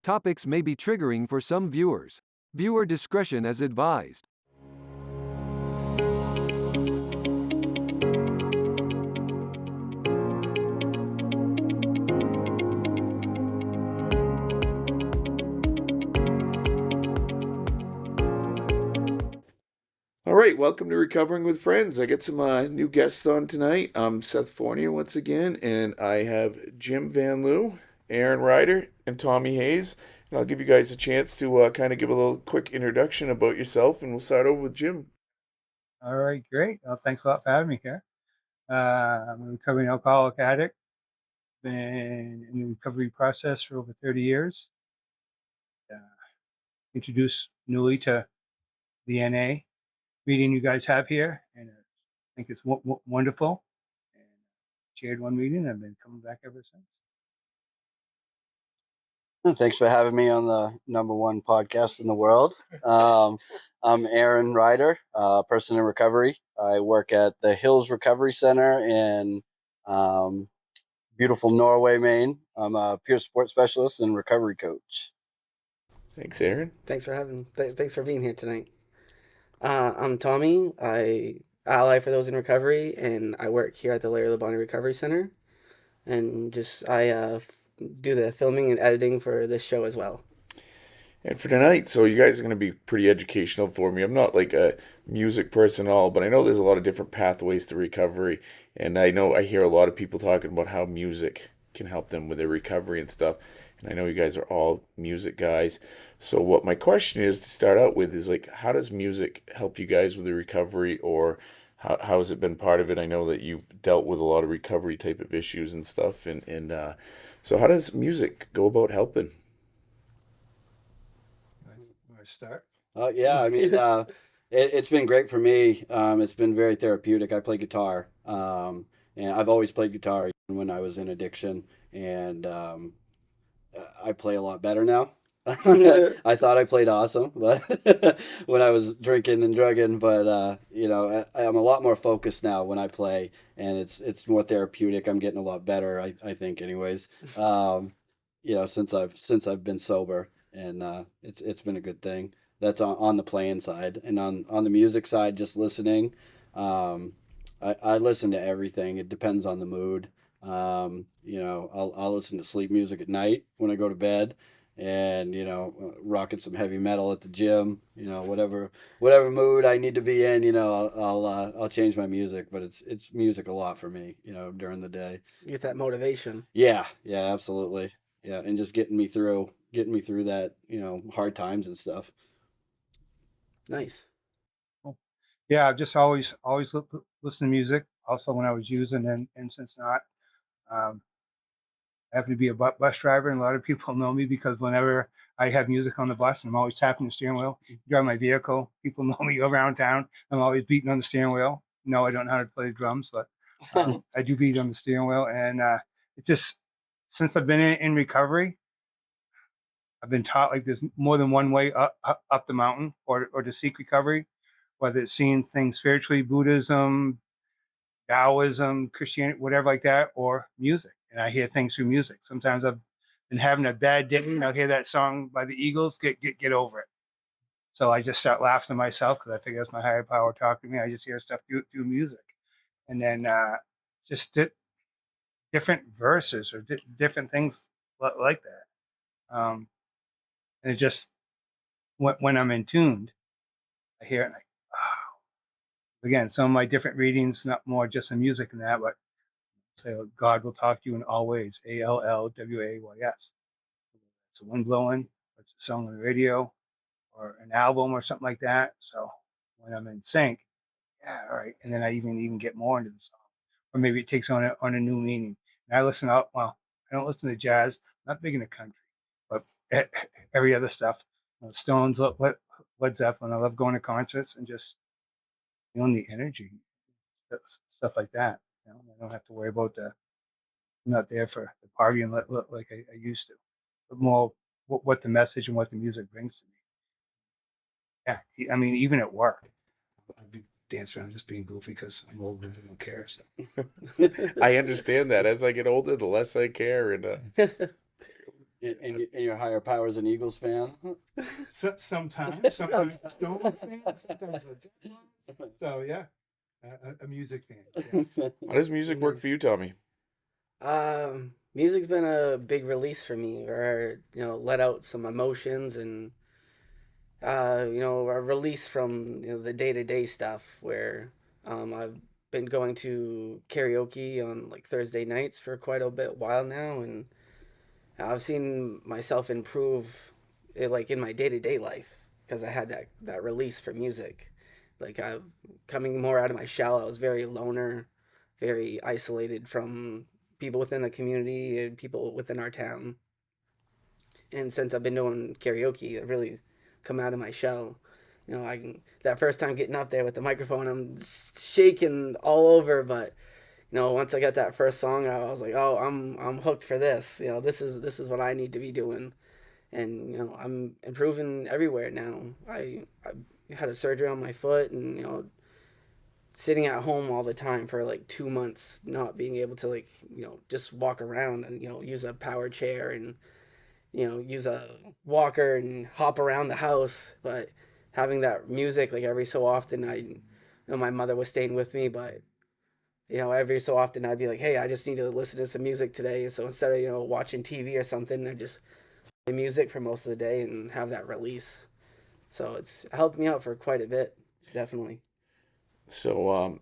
Topics may be triggering for some viewers. Viewer discretion is advised. All right, welcome to Recovering with Friends. I get some new guests on tonight. I'm Seth Fournier once again, and I have Jim Van Lieu, Aaron Ryder, and Tommy Hayes. And I'll give you guys a chance to kind of give a little quick introduction about yourself, and we'll start over with Jim. All right, great. Well, thanks a lot for having me here. I'm a recovering alcoholic addict. Been in the recovery process for over 30 years. Introduced newly to the NA meeting you guys have here, and I think it's wonderful. And chaired one meeting, and I've been coming back ever since. Thanks for having me on the #1 podcast in the world. I'm Aaron Ryder, person in recovery. I work at the Hills Recovery Center in beautiful Norway, Maine. I'm a peer support specialist and recovery coach. Thanks, Aaron. Thanks for being here tonight. I'm Tommy. I ally for those in recovery, and I work here at the Lieu Recovery Center, and I do the filming and editing for this show as well. And for tonight, so you guys are going to be pretty educational for me. I'm not like a music person at all, but I know there's a lot of different pathways to recovery. And I know I hear a lot of people talking about how music can help them with their recovery and stuff. And I know you guys are all music guys. So what my question is to start out with is like, how does music help you guys with the recovery, or how has it been part of it? I know that you've dealt with a lot of recovery type of issues and stuff. And so how does music go about helping? Start? Yeah, I mean, it's been great for me. It's been very therapeutic. I play guitar, and I've always played guitar even when I was in addiction, and I play a lot better now. I thought I played awesome, but when I was drinking and drugging, but I'm a lot more focused now when I play, and it's more therapeutic. I'm getting a lot better, I think, anyways. Since I've been sober. And it's been a good thing. That's on the playing side, and on the music side, just listening. I listen to everything. It depends on the mood. I'll listen to sleep music at night when I go to bed, and rocking some heavy metal at the gym. Whatever mood I need to be in. I'll change my music, but it's music a lot for me. During the day. You get that motivation. Yeah, absolutely. Yeah, and just getting me through that, hard times and stuff. Nice. Yeah, I've just always listen to music. Also, when I was using, and since not, I happen to be a bus driver, and a lot of people know me because whenever I have music on the bus, I'm always tapping the steering wheel. Drive my vehicle. People know me around town. I'm always beating on the steering wheel. No, I don't know how to play the drums, but I do beat on the steering wheel, and it's just since I've been in recovery. I've been taught like there's more than one way up the mountain or to seek recovery, whether it's seeing things spiritually, Buddhism, Taoism, Christianity, whatever like that, or music. And I hear things through music. Sometimes I've been having a bad day, and I'll hear that song by the Eagles, get over it. So I just start laughing to myself because I figure that's my higher power talking to me. I just hear stuff through music. And then just different verses or different things like that. And it just, when I'm in tuned, I hear it like, oh. Again, some of my different readings, not more just the music and that, but say, God will talk to you in all ways, ALLWAYS. It's a wind blowing, it's a song on the radio, or an album or something like that. So when I'm in sync, yeah, all right. And then I even get more into the song. Or maybe it takes on a new meaning. And I listen out, well, I don't listen to jazz, I'm not big into country, but every other stuff. Stones, Led Zeppelin. I love going to concerts and just feeling the energy, stuff like that. I don't have to worry about I'm not there for the party and like I used to, but more what the message and what the music brings to me. Yeah, I mean, even at work, I'd be dancing around just being goofy because I'm old and I don't care. So. I understand that. As I get older, the less I care. And And your higher powers an Eagles fan? Sometimes Stone fan, sometimes a Jet fan. So yeah, a music fan. Yes. How does music work for you, Tommy? Music's been a big release for me, or let out some emotions and a release from the day to day stuff. Where I've been going to karaoke on like Thursday nights for quite a while now, and I've seen myself improve, like in my day to day life, because I had that release for music. Like I'm coming more out of my shell. I was very loner, very isolated from people within the community and people within our town. And since I've been doing karaoke, I've really come out of my shell. That first time getting up there with the microphone, I'm shaking all over, but once I got that first song out, I was like, oh, I'm hooked for this. This is what I need to be doing, and I'm improving everywhere now. I had a surgery on my foot, and sitting at home all the time for like 2 months, not being able to like just walk around and use a power chair and use a walker and hop around the house, but having that music like every so often, my mother was staying with me, but every so often I'd be like, hey, I just need to listen to some music today. So instead of, watching TV or something, I just play music for most of the day and have that release. So it's helped me out for quite a bit, definitely. So,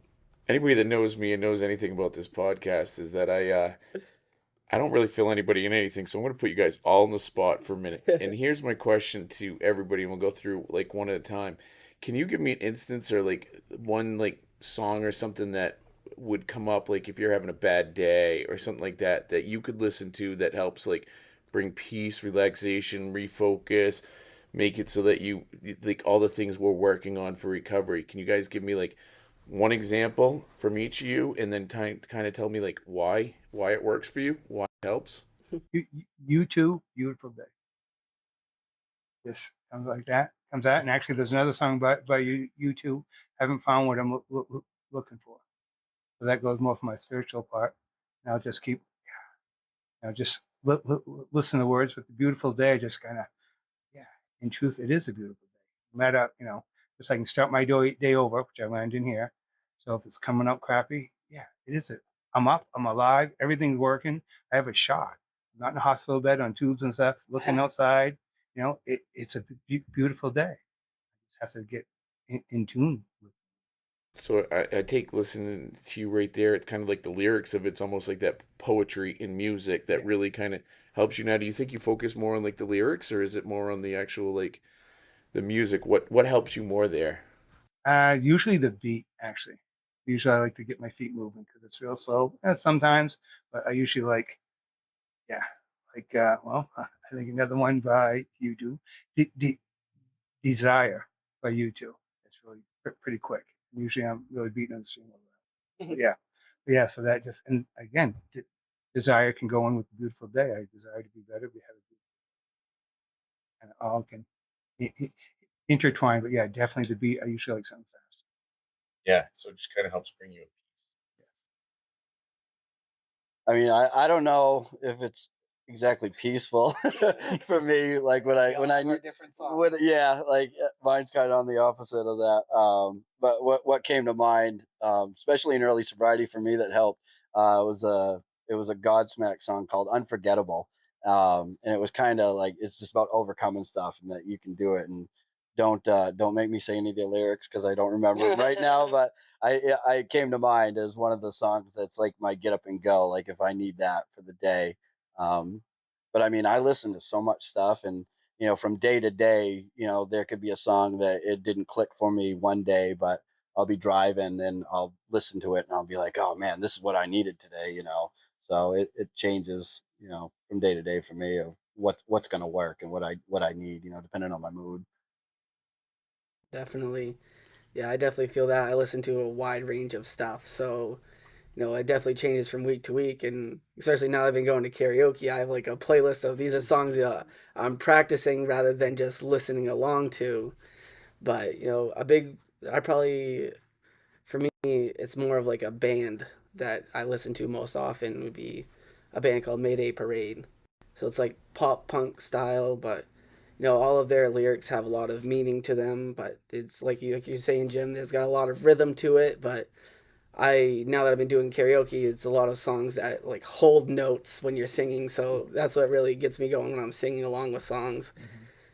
anybody that knows me and knows anything about this podcast is that I don't really fill anybody in anything. So I'm going to put you guys all on the spot for a minute. And here's my question to everybody, and we'll go through like one at a time. Can you give me an instance or like one like song or something that would come up like if you're having a bad day or something like that that you could listen to that helps like bring peace, relaxation, refocus, make it so that you like all the things we're working on for recovery. Can you guys give me like one example from each of you and then kind of tell me like why it works for you, why it helps? You too, beautiful day. This comes like that, comes out, and actually, there's another song by you two. Haven't found what I'm looking for. So that goes more for my spiritual part. And I'll just keep, just listen to the words. With the beautiful day, just kind of, yeah. In truth, it is a beautiful day. No matter, just I can start my day over, which I learned in here. So if it's coming up crappy, yeah, it is it. I'm up, I'm alive, everything's working. I have a shot. I'm not in a hospital bed on tubes and stuff, looking outside. It's a beautiful day. I just have to get in tune with. So I take listening to you right there. It's kind of like the lyrics of it's almost like that poetry in music that Yes. really kind of helps you. Now, do you think you focus more on like the lyrics or is it more on the actual like the music? What helps you more there? Usually the beat, actually. Usually I like to get my feet moving because it's real slow sometimes, but I usually like, yeah, like, I think another one by you two, Desire by you two. It's really pretty quick. Usually I'm really beating on the string over that. But yeah, so that just, and again, desire can go in with a beautiful day. I desire to be better. We have a beautiful, and it all can intertwine, but yeah, definitely the beat. I usually like something fast. Yeah, so it just kind of helps bring you a peace. I mean, I don't know if it's exactly peaceful for me. Like yeah, like mine's kind of on the opposite of that. But what came to mind, especially in early sobriety for me, that helped was it was a Godsmack song called "Unforgettable," and it was kind of like it's just about overcoming stuff and that you can do it. And don't make me say any of the lyrics because I don't remember them right now. But I came to mind as one of the songs that's like my get up and go, like if I need that for the day. Um, but I mean, I listen to so much stuff, and from day to day, there could be a song that it didn't click for me one day, but I'll be driving and I'll listen to it and I'll be like, oh man, this is what I needed today. So it changes, from day to day for me of what's going to work and what I need, depending on my mood. Definitely. Yeah, I definitely feel that. I listen to a wide range of stuff. So, it definitely changes from week to week. And especially now I've been going to karaoke, I have like a playlist of these are songs I'm practicing rather than just listening along to. But, I probably, for me, it's more of like a band that I listen to most often would be a band called Mayday Parade. So it's like pop punk style, but all of their lyrics have a lot of meaning to them. But it's like you're saying, Jim. There's got a lot of rhythm to it. But now that I've been doing karaoke, it's a lot of songs that like hold notes when you're singing. So that's what really gets me going when I'm singing along with songs.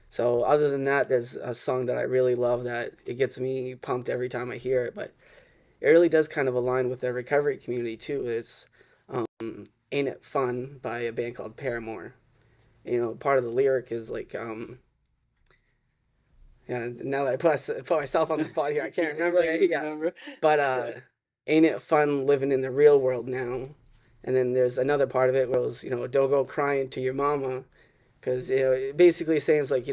So other than that, there's a song that I really love that it gets me pumped every time I hear it. But it really does kind of align with the recovery community too. It's "Ain't It Fun" by a band called Paramore. Part of the lyric is like, yeah. Now that I put myself on the spot here, I can't remember. Yeah, but ain't it fun living in the real world now? And then there's another part of it where it was, don't go crying to your mama, because basically saying it's like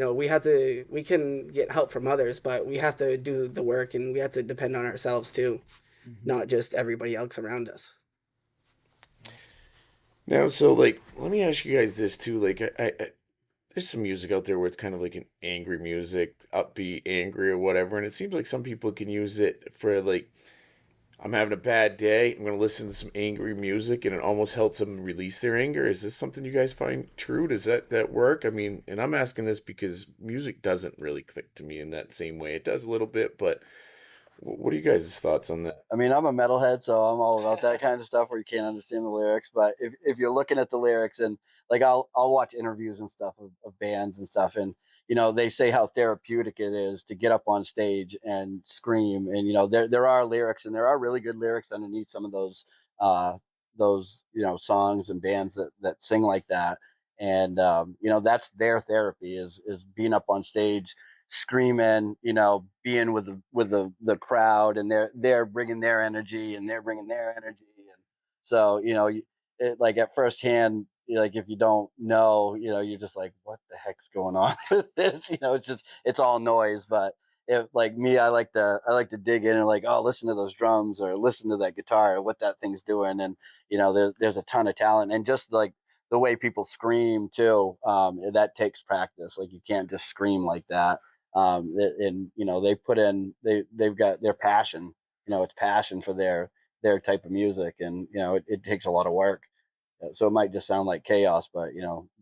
we can get help from others, but we have to do the work and we have to depend on ourselves too, not just everybody else around us. Now, so like, let me ask you guys this too. Like, I there's some music out there where it's kind of like an angry music, upbeat, angry, or whatever, and it seems like some people can use it for like, I'm having a bad day. I'm gonna listen to some angry music, and it almost helps them release their anger. Is this something you guys find true? Does that work? I mean, and I'm asking this because music doesn't really click to me in that same way. It does a little bit, but what are you guys' thoughts on that? I mean, I'm a metalhead, so I'm all about that kind of stuff where you can't understand the lyrics. But if you're looking at the lyrics, and like I'll watch interviews and stuff of bands and stuff, and they say how therapeutic it is to get up on stage and scream, and there are lyrics, and there are really good lyrics underneath some of those songs and bands that sing like that, and that's their therapy is being up on stage screaming, being with the crowd, and they're bringing their energy, and they're bringing their energy, and so it, like at first hand, like if you don't know, you're just like, what the heck's going on with this? It's all noise. But if like me, I like to dig in and like, oh, listen to those drums or listen to that guitar or what that thing's doing, and there's a ton of talent, and just like the way people scream too, that takes practice. Like you can't just scream like that. And they put in they've got their passion. It's passion for their type of music, and it takes a lot of work. So it might just sound like chaos, but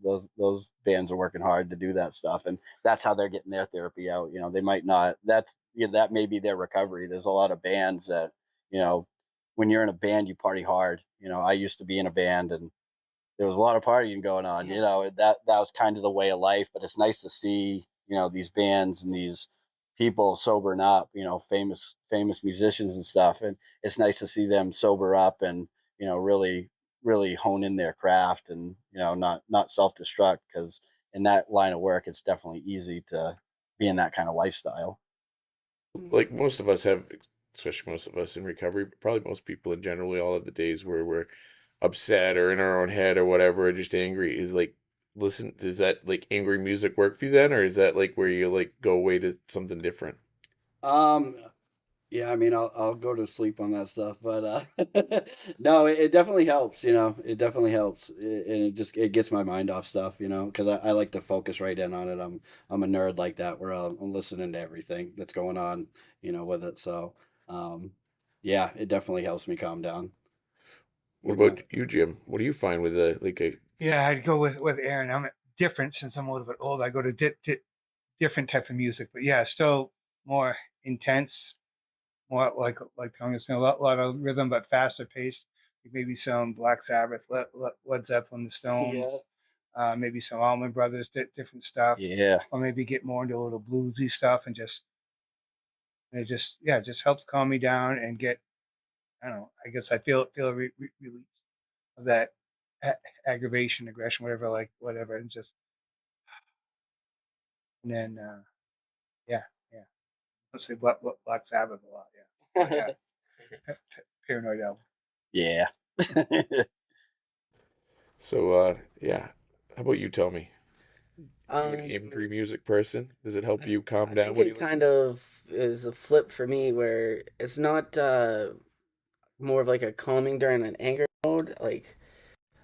those bands are working hard to do that stuff, and that's how they're getting their therapy out. They might not. That may be their recovery. There's a lot of bands that when you're in a band, you party hard. I used to be in a band, and there was a lot of partying going on. That was kind of the way of life. But it's nice to see these bands and these people sobering up. Famous musicians and stuff, and it's nice to see them sober up and really hone in their craft, and not self-destruct, because in that line of work it's definitely easy to be in that kind of lifestyle. Like most of us have, especially most of us in recovery, but probably most people in general, we all have the days where we're upset or in our own head or whatever, or just angry. Is like, listen, does that like angry music work for you then, or is that like where you like go away to something different? Um, yeah, I mean, I'll go to sleep on that stuff, but no, it definitely helps. It definitely helps, and it gets my mind off stuff. Because I like to focus right in on it. I'm a nerd like that, where I'm listening to everything that's going on, with it. So, um, yeah, it definitely helps me calm down. What about you, Jim? What do you find with a Yeah, I'd go with Aaron. I'm different since I'm a little bit old. I go to different type of music, but yeah, still more intense, more like Tony was saying, a lot of rhythm, but faster paced. Maybe some Black Sabbath, Led Zeppelin, the Stones, maybe some Allman Brothers, different stuff, Yeah. or maybe get more into a little bluesy stuff, and it just helps calm me down and get, I don't know, I guess I feel a release of that aggravation, aggression, whatever, whatever, and just, and then yeah, yeah. Let's say Black Sabbath a lot, yeah. Yeah. Paranoid album. Yeah. so yeah? How about you, Tommy? You an Um, angry music person? Does it help you calm I down think when you it listen? kind of is a flip for me where it's not more of like a calming during an anger mode. Like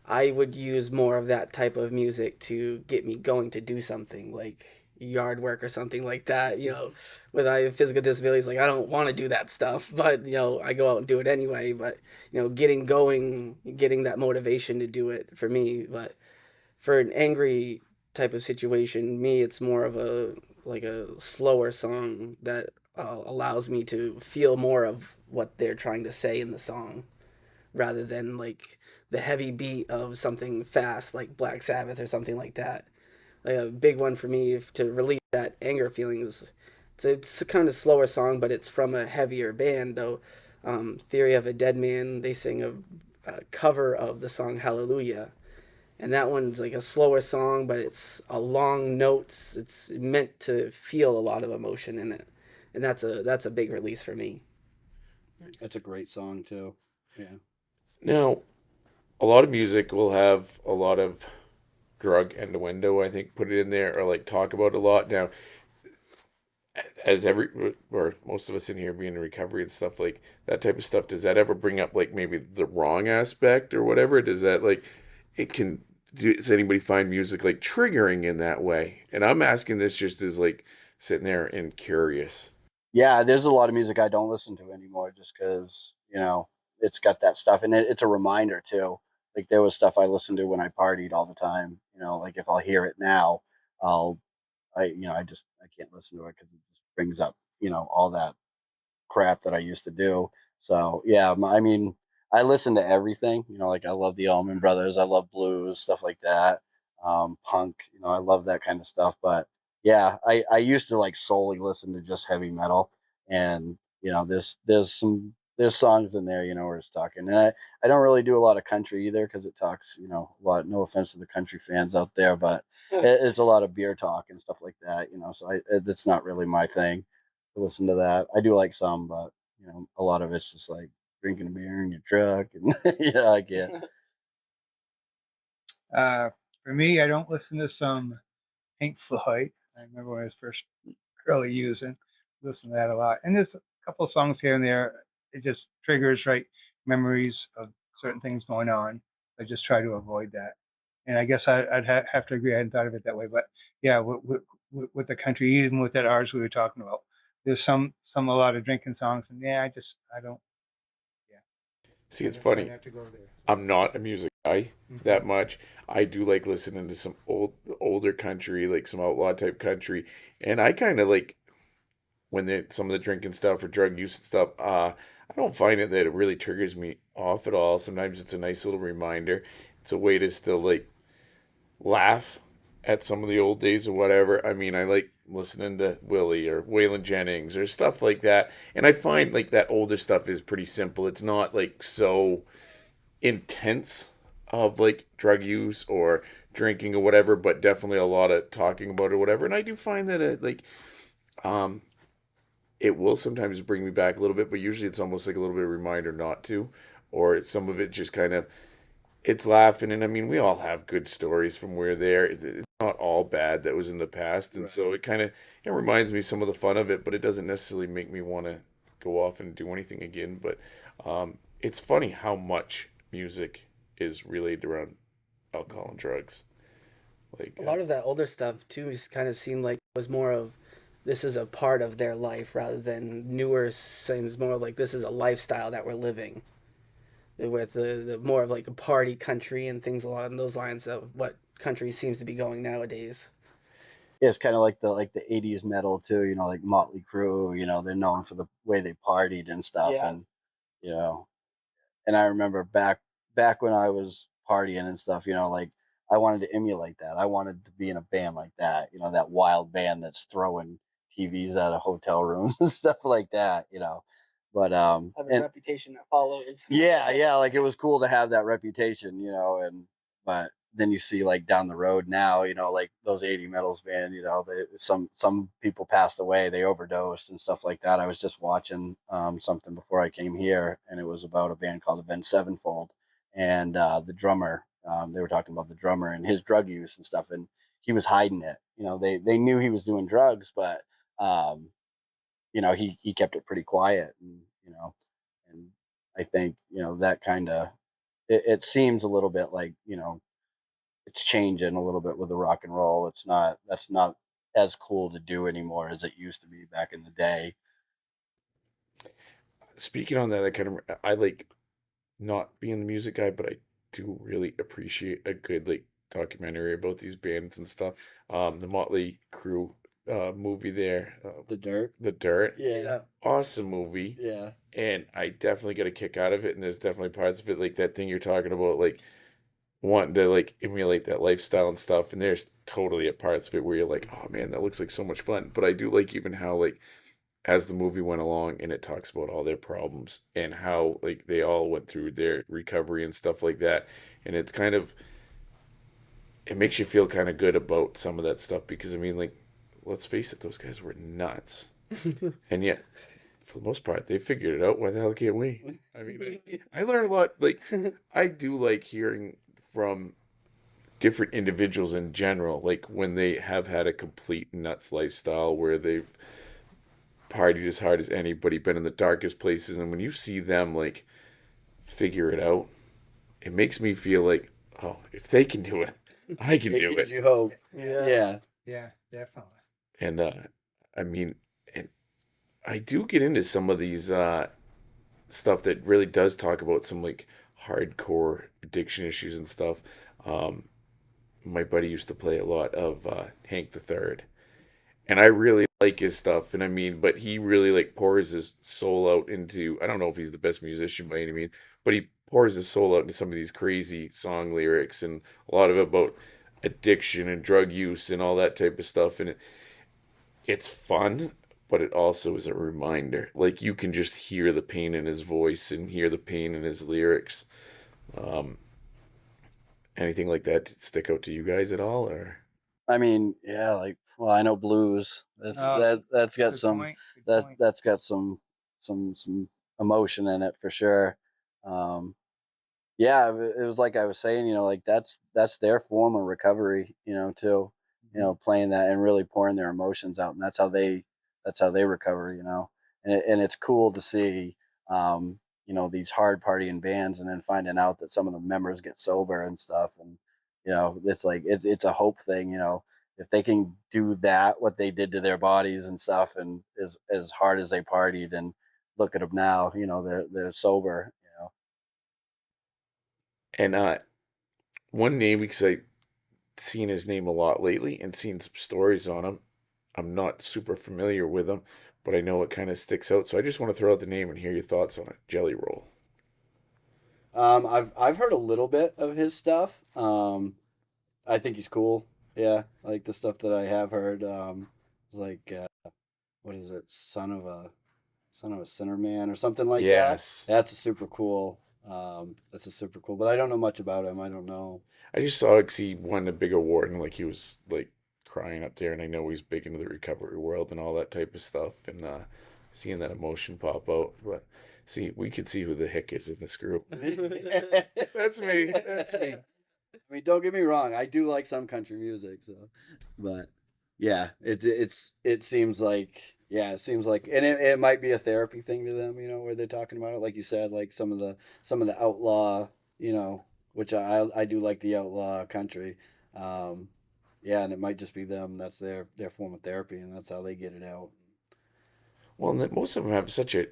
I would use more of that type of music to get me going to do something like yard work or something like that. With I have physical disabilities, like I don't want to do that stuff, but I go out and do it anyway. But getting going, getting that motivation to do it for me. But for an angry type of situation, me, it's more of a like a slower song that allows me to feel more of what they're trying to say in the song, rather than like the heavy beat of something fast like Black Sabbath or something like that. Like a big one for me to relieve that anger feelings. It's a kind of slower song, but it's from a heavier band though. Theory of a Dead Man, they sing a cover of the song Hallelujah, and that one's like a slower song, but it's a long notes. It's meant to feel a lot of emotion in it, and that's a big release for me. That's a great song too. Yeah. Now, a lot of music will have a lot of drug innuendo, I think, put it in there, or like talk about a lot. Now, as every or most of us in here being in recovery and stuff like that type of stuff, does that ever bring up like maybe the wrong aspect or whatever? Does that like it can does anybody find music like triggering in that way? And I'm asking this just as like sitting there and curious. Yeah, there's a lot of music I don't listen to anymore just because, it's got that stuff. And it's a reminder too. Like there was stuff I listened to when I partied all the time. Like if I'll hear it now, I'll, I can't listen to it because it just brings up, all that crap that I used to do. So yeah, I mean, I listen to everything. Like I love the Allman Brothers, I love blues, stuff like that. Punk, I love that kind of stuff. But yeah, I used to like solely listen to just heavy metal, and there's songs in there, where it's talking, and I don't really do a lot of country either because it talks, a lot. No offense to the country fans out there, but it's a lot of beer talk and stuff like that. So that's not really my thing to listen to that. I do like some, but a lot of it's just like drinking a beer in your truck, and yeah, I get. Uh, for me, I don't listen to some Pink Floyd. I remember when I was first early using, listen to that a lot. And there's a couple of songs here and there. It just triggers right memories of certain things going on. I just try to avoid that. And I guess I'd have to agree. I hadn't thought of it that way, but yeah, with the country, even with that artist we were talking about, there's a lot of drinking songs, and yeah, I don't, yeah, See, it's try funny. not to go there. I'm not a music guy Mhm. that much. I do like listening to some older country, like some outlaw type country, and I kind of like when some of the drinking stuff or drug use and stuff. I don't find it that it really triggers me off at all. Sometimes it's a nice little reminder. It's a way to still like laugh at some of the old days or whatever. I mean, I like listening to Willie or Waylon Jennings or stuff like that. And I find like that older stuff is pretty simple. It's not like so intense of like drug use or drinking or whatever, but definitely a lot of talking about it or whatever. And I do find that um it will sometimes bring me back a little bit, but usually it's almost like a little bit of a reminder not to, or some of it just kind of it's laughing. And I mean, we all have good stories from where there. It's not all bad that was in the past, and so it kind of it reminds me some of the fun of it, but it doesn't necessarily make me want to go off and do anything again. But it's funny how much music is related around alcohol and drugs. Like, A lot of that older stuff too just kind of seemed like it was more of this is a part of their life, rather than newer seems more like this is a lifestyle that we're living, with the more of like a party country and things along those lines of what country seems to be going nowadays. Yeah, it's kind of like the '80s metal too. Like Motley Crue. They're known for the way they partied and stuff, Yeah. and you know, and I remember back when I was partying and stuff, like I wanted to emulate that. I wanted to be in a band like that, that wild band that's throwing TVs out of hotel rooms and stuff like that. But Have a and reputation that follows. yeah, yeah, like it was cool to have that reputation, and but then you see like down the road now, like those 80 metals band, some people passed away, they overdosed and stuff like that. I was just watching something before I came here, and it was about a band called Avenged Sevenfold, and the drummer, they were talking about the drummer and his drug use and stuff, and he was hiding it. They knew he was doing drugs, but um, he kept it pretty quiet, and I think that kind of it seems a little bit like it's changing a little bit with the rock and roll. That's not as cool to do anymore as it used to be back in the day. speaking on that, I kind of I like not being the music guy, but I do really appreciate a good like documentary about these bands and stuff. The Motley Crue movie there, The Dirt. The Dirt. Yeah. Awesome movie. Yeah. And I definitely got a kick out of it. And there's definitely parts of it, like that thing you're talking about, like wanting to like emulate that lifestyle and stuff. And there's totally a parts of it where you're like, oh man, that looks like so much fun. But I do like even how like as the movie went along and it talks about all their problems and how like they all went through their recovery and stuff like that. And it's kind of, it makes you feel kind of good about some of that stuff because I mean, like, let's face it, those guys were nuts. And yet, for the most part, they figured it out. Why the hell can't we? I mean, I learn a lot. Like, I do like hearing from different individuals in general, like when they have had a complete nuts lifestyle where they've partied as hard as anybody, been in the darkest places, and when you see them like figure it out, it makes me feel like, oh, if they can do it, I can do it. You hope. Yeah. Yeah. Definitely. And I mean, and I do get into some of these stuff that really does talk about some like hardcore addiction issues and stuff. My buddy used to play a lot of Hank the Third, and I really like his stuff. And I mean, but he really like pours his soul out into. I don't know if he's the best musician by any means, but he pours his soul out into some of these crazy song lyrics and a lot of it about addiction and drug use and all that type of stuff. And it's fun, but it also is a reminder. Like you can just hear the pain in his voice and hear the pain in his lyrics. Anything like that stick out to you guys at all, or? I mean, yeah, like, well, I know blues. That's got Good some point. Good point. that's got some emotion in it for sure. Yeah, it was like I was saying, like that's their form of recovery, too. Playing that and really pouring their emotions out, and that's how they recover, and it's cool to see, these hard partying bands, and then finding out that some of the members get sober and stuff, and it's like it's a hope thing, if they can do that, what they did to their bodies and stuff, and as hard as they partied, and look at them now, they're sober. And one name, because I seen his name a lot lately and seen some stories on him. I'm not super familiar with him, but I know it kind of sticks out. So I just want to throw out the name and hear your thoughts on it. Jelly Roll. I've heard a little bit of his stuff. I think he's cool. Yeah, like the stuff that I have heard. Like what is it? Son of a Sinner Man or something like Yes. that. That's a super cool. That's a super cool. But I don't know much about him. I don't know. I just saw because he won a big award and like he was like crying up there, and I know he's big into the recovery world and all that type of stuff, and seeing that emotion pop out. But see, we could see who the heck is in this group. That's me. That's me. I mean, don't get me wrong. I do like some country music, so, but yeah, it seems like and it might be a therapy thing to them, where they're talking about it, like you said, like some of the outlaw, which I do like the outlaw country, yeah, and it might just be them. That's their form of therapy, and that's how they get it out. Well, and then most of them have such a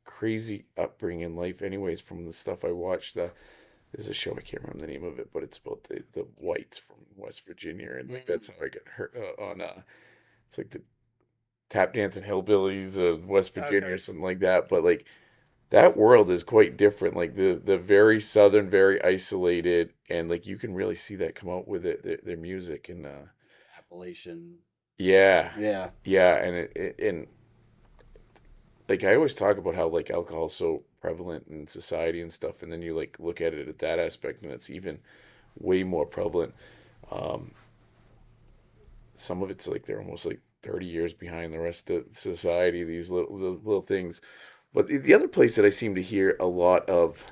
crazy upbringing in life, anyways. From the stuff I watched, there's a show I can't remember the name of it, but it's about the whites from West Virginia, and like that's how I got hurt on. It's like the tap dancing hillbillies of West Virginia or something like that. But like that world is quite different. Like the very southern, very isolated, and like you can really see that come out with their music and Appalachian. yeah, Yeah. yeah, and and like I always talk about how like alcohol is so prevalent in society and stuff, and then you like look at it at that aspect, and it's even way more prevalent. Um, some of it's like they're almost like 30 years behind the rest of society. These little things, but the other place that I seem to hear a lot of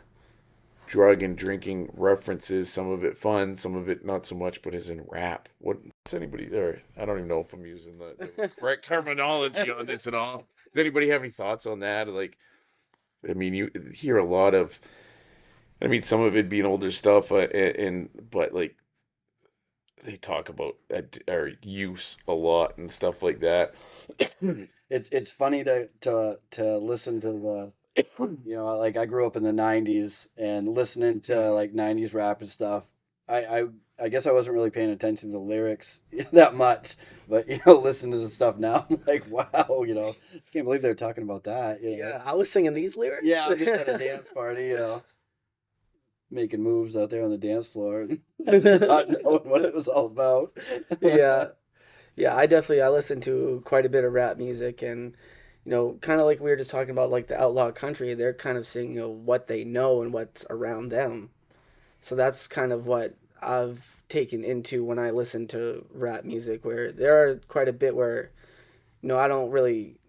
drug and drinking references, some of it fun, some of it not so much, but is in rap. What's anybody there? I don't even know if I'm using the correct terminology on this at all. Does anybody have any thoughts on that? Like, I mean, you hear a lot of, I mean, some of it being older stuff, but like they talk about or use a lot and stuff like that. It's funny to listen to the like I grew up in the 90s and listening to like 90s rap and stuff, I guess I wasn't really paying attention to the lyrics that much, but listen to the stuff now. I'm like, wow, I can't believe they're talking about that. Yeah, I was singing these lyrics. Yeah, I'm just at a dance party, making moves out there on the dance floor, not knowing what it was all about. Yeah. Yeah, I listen to quite a bit of rap music, and kind of like we were just talking about, like the outlaw country, they're kind of singing what they know and what's around them. So that's kind of what I've taken into when I listen to rap music, where there are quite a bit where I don't really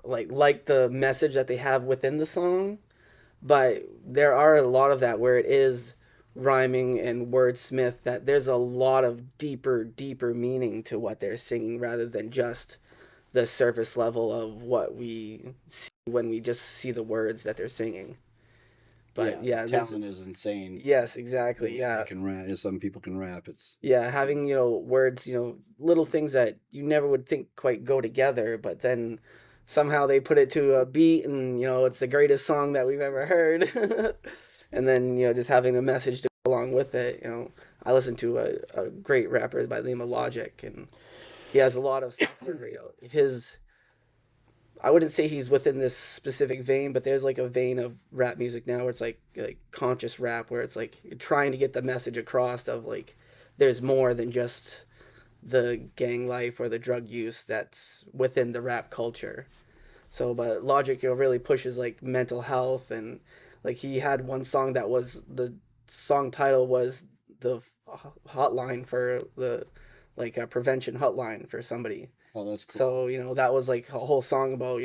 like the message that they have within the song, but there are a lot of that where it is rhyming and wordsmith, that there's a lot of deeper meaning to what they're singing, rather than just the surface level of what we see when we just see the words that they're singing. But the talent is insane. Yes, exactly. Yeah, can rap. Some people can rap. It's having words, little things that you never would think quite go together, but then somehow they put it to a beat, and it's the greatest song that we've ever heard. And then just having a message to go along with it. I listen to a great rapper by the name of Logic, and he has a lot of stuff where, his. I wouldn't say he's within this specific vein, but there's like a vein of rap music now where it's like conscious rap, where it's like you're trying to get the message across of like there's more than just the gang life or the drug use that's within the rap culture. So, but Logic, really pushes like mental health, and like he had one song that was, the song title was the hotline for the a prevention hotline for somebody. Oh, that's cool. So, that was like a whole song about,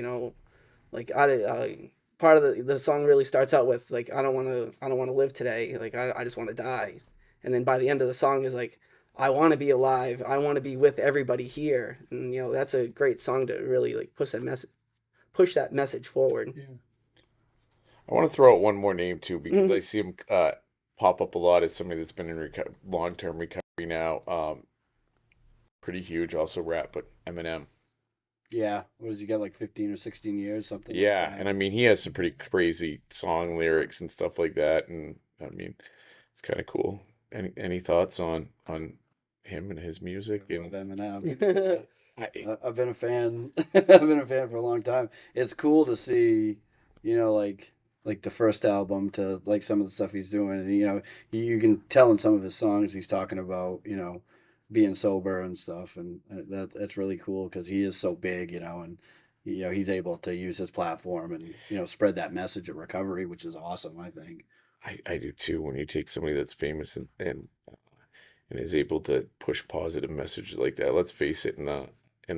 part of the song really starts out with like, I don't want to live today. Like, I just want to die. And then by the end of the song is like, I want to be alive. I want to be with everybody here. And, that's a great song to really like push that message forward. Yeah. I want to throw out one more name too, because I see him pop up a lot as somebody that's been in long-term recovery now. Pretty huge, also rap, but Eminem. Yeah, what does he got, like 15 or 16 years, something? Yeah, like that. and I mean, he has some pretty crazy song lyrics and stuff like that, and I mean, it's kind of cool. Any thoughts on him and his music? With Eminem. I've been a fan. I've been a fan for a long time. It's cool to see, like the first album to like some of the stuff he's doing. And, you can tell in some of his songs he's talking about, being sober and stuff, and that's really cool because he is so big, and he's able to use his platform and spread that message of recovery, which is awesome. I think I do too. When you take somebody that's famous and is able to push positive messages like that. Let's face it, in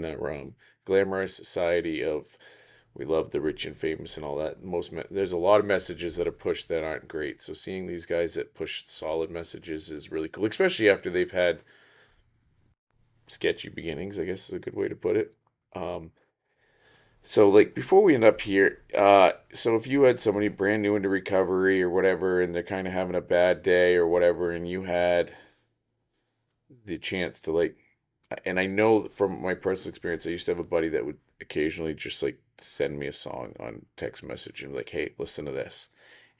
that glamorous society of we love the rich and famous and all that, there's a lot of messages that are pushed that aren't great. So seeing these guys that push solid messages is really cool, especially after they've had sketchy beginnings, I guess is a good way to put it. So like before we end up here, so if you had somebody brand new into recovery or whatever, and they're kind of having a bad day or whatever, and you had the chance to like, and I know from my personal experience, I used to have a buddy that would occasionally just like send me a song on text message and like, hey, listen to this.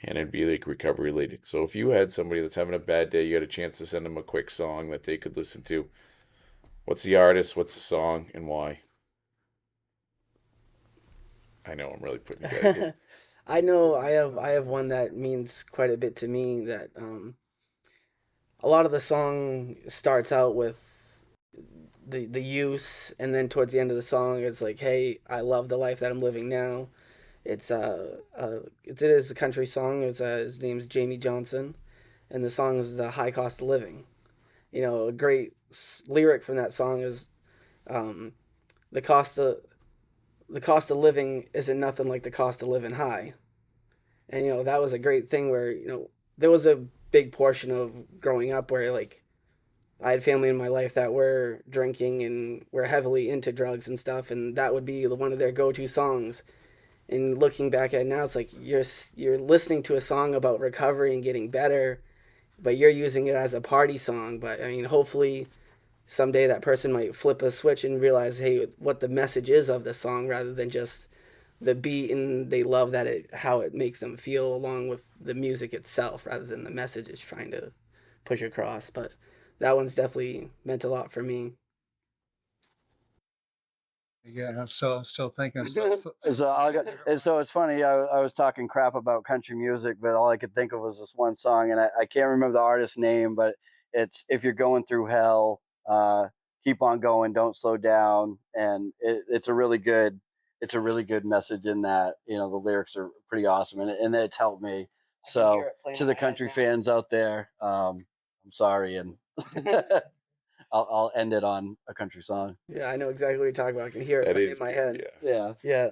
And it'd be like recovery related. So if you had somebody that's having a bad day, you had a chance to send them a quick song that they could listen to. What's the artist, what's the song, and why? I know I'm really putting you guys in. I know I have one that means quite a bit to me, that a lot of the song starts out with the use, and then towards the end of the song it's like, hey, I love the life that I'm living now. It is a country song. His name's Jamie Johnson, and the song is The High Cost of Living. A great lyric from that song is, the cost of living isn't nothing like the cost of living high. And that was a great thing where there was a big portion of growing up where like I had family in my life that were drinking and were heavily into drugs and stuff, and that would be one of their go-to songs. And looking back at it now, it's like you're listening to a song about recovery and getting better, but you're using it as a party song. But I mean, hopefully someday that person might flip a switch and realize, hey, what the message is of the song, rather than just the beat, and they love that how it makes them feel along with the music itself rather than the message it's trying to push across. But that one's definitely meant a lot for me. Yeah, and I'm still thinking. So it's funny. I was talking crap about country music, but all I could think of was this one song, and I can't remember the artist's name, but it's "If You're Going Through Hell, Keep On Going, Don't Slow Down," and it's a really good message in that. You know, the lyrics are pretty awesome, and it's helped me. So to the country fans out there, I'm sorry, and I'll end it on a country song. Yeah, I know exactly what you're talking about. I can hear it playing in my head. Yeah. Yeah.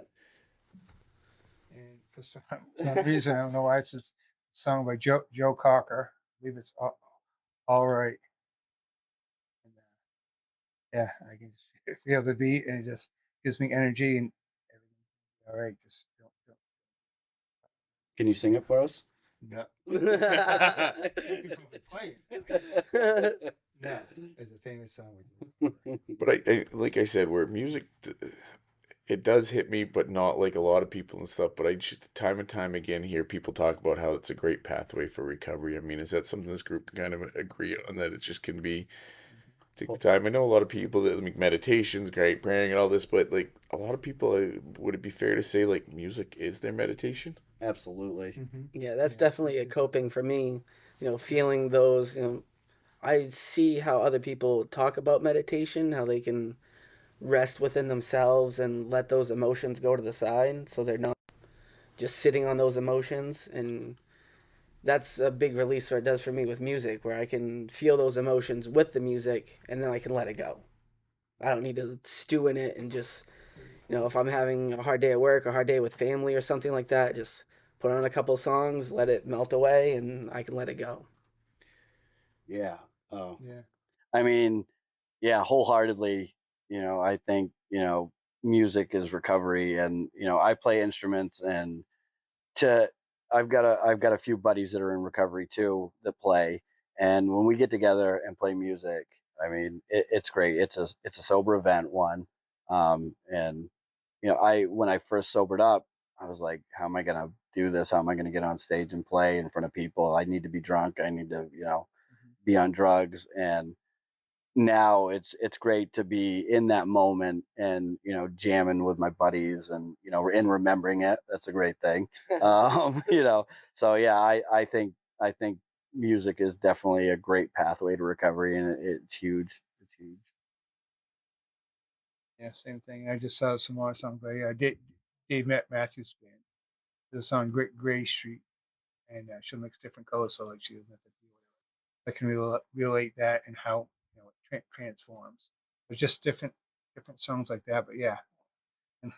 And for some reason, I don't know why, it's a song by Joe Cocker. I believe it's all right. And, yeah, I can just feel the beat, and it just gives me energy, and everything. All right, just don't. Can you sing it for us? No. No, it's a famous song. But I like I said, where music, it does hit me, but not like a lot of people and stuff. But I just time and time again hear people talk about how it's a great pathway for recovery. I mean, is that something this group can kind of agree on, that it just can be take the time? I know a lot of people that make meditations, great praying and all this, but like a lot of people, would it be fair to say like music is their meditation? Absolutely. Yeah, that's definitely a coping for me. Feeling those, I see how other people talk about meditation, how they can rest within themselves and let those emotions go to the side so they're not just sitting on those emotions. And that's a big release what it does for me with music, where I can feel those emotions with the music and then I can let it go. I don't need to stew in it and just, if I'm having a hard day at work, a hard day with family or something like that, just put on a couple songs, let it melt away, and I can let it go. Yeah. Oh. Yeah. I mean, yeah, wholeheartedly. I think music is recovery, and I play instruments, and to I've got a few buddies that are in recovery too that play, and when we get together and play music, I mean, it's great. It's a sober event, one, and I when I first sobered up, I was like, how am I gonna do this? How am I gonna get on stage and play in front of people? I need to be drunk. I need to be on drugs. And now it's great to be in that moment and jamming with my buddies, and remembering it. That's a great thing. So yeah, I think music is definitely a great pathway to recovery, and it's huge. It's huge. Yeah, same thing. I just saw some more songs by Dave Matthews Band. There's a song Gray Street, and she'll mix different colors, so like she was meant to be. I can relate that and how it transforms. There's just different songs like that. But yeah, and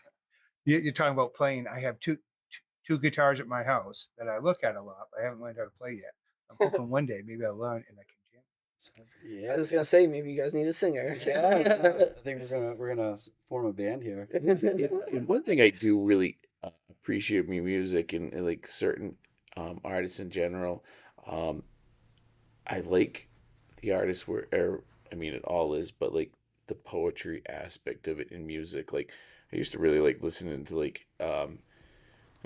you're talking about playing. I have two guitars at my house that I look at a lot, but I haven't learned how to play yet. I'm hoping one day maybe I'll learn and I can jam. I was just gonna say, maybe you guys need a singer. Yeah. I think we're gonna form a band here. And one thing I do really appreciate with music, and like certain artists in general, I like the artists I mean, it all is, but like the poetry aspect of it in music. Like I used to really like listening to like and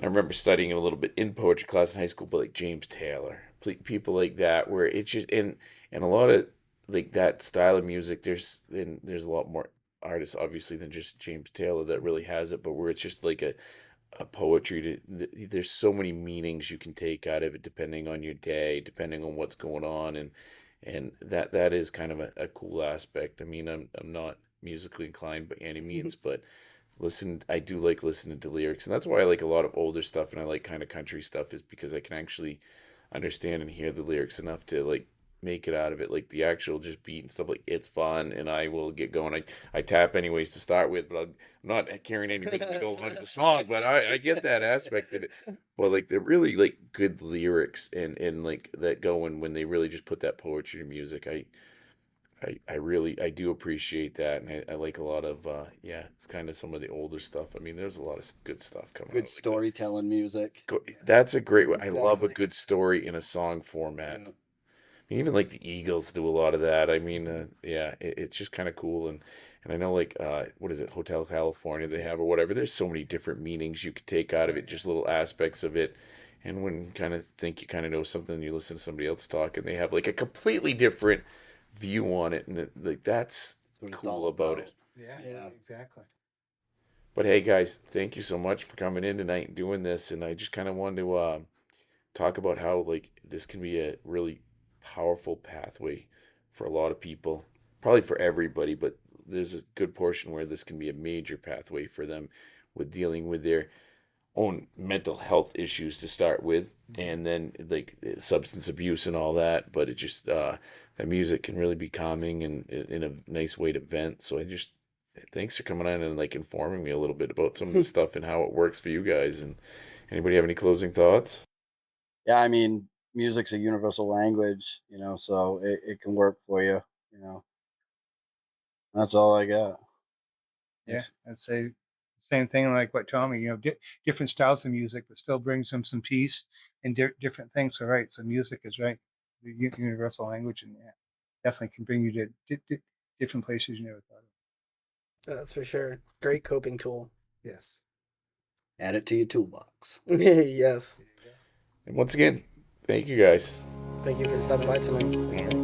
I remember studying a little bit in poetry class in high school, but like James Taylor, people like that, where it's just and a lot of like that style of music. There's a lot more artists obviously than just James Taylor that really has it, but where it's just like a poetry there's so many meanings you can take out of it depending on your day, depending on what's going on, and that is kind of a cool aspect. I mean, I'm not musically inclined by any means, but I do like listening to lyrics, and that's why I like a lot of older stuff, and I like kind of country stuff, is because I can actually understand and hear the lyrics enough to like make it out of it. Like the actual just beat and stuff, like it's fun, and I will get going. I tap anyways to start with, but I'm not carrying anything to go on the song. But I get that aspect of it. But like they're really like good lyrics, and like that going when they really just put that poetry to music. I really I do appreciate that, and I like a lot of yeah, it's kind of some of the older stuff. I mean, there's a lot of good stuff coming out. Good Like storytelling music. that's a great one. I love a Exactly. good story in a song format. Yeah. Even like the Eagles do a lot of that. I mean, yeah, it's just kind of cool. And I know like what is it, Hotel California they have or whatever. There's so many different meanings you could take out of it, just little aspects of it. And when you kind of think you kind of know something, you listen to somebody else talk, and they have like a completely different view on it, and like that's What it's cool all about about. it. Yeah, exactly. But hey, guys, thank you so much for coming in tonight and doing this. And I just kind of wanted to talk about how like this can be a really powerful pathway for a lot of people, probably for everybody, but there's a good portion where this can be a major pathway for them with dealing with their own mental health issues to start with, and then like substance abuse and all that. But it just that music can really be calming and in a nice way to vent. So I just thanks for coming on and like informing me a little bit about some of the stuff and how it works for you guys. And anybody have any closing thoughts? Yeah, I mean, music's a universal language, so it can work for you, That's all I got. Yeah, I'd say same thing like what Tommy, different styles of music, but still brings them some peace and different things. So right, so music is right, the universal language, and yeah, definitely can bring you to different places you never thought of. That's for sure. Great coping tool. Yes. Add it to your toolbox. Yes. And once again, thank you guys. Thank you for stopping by tonight.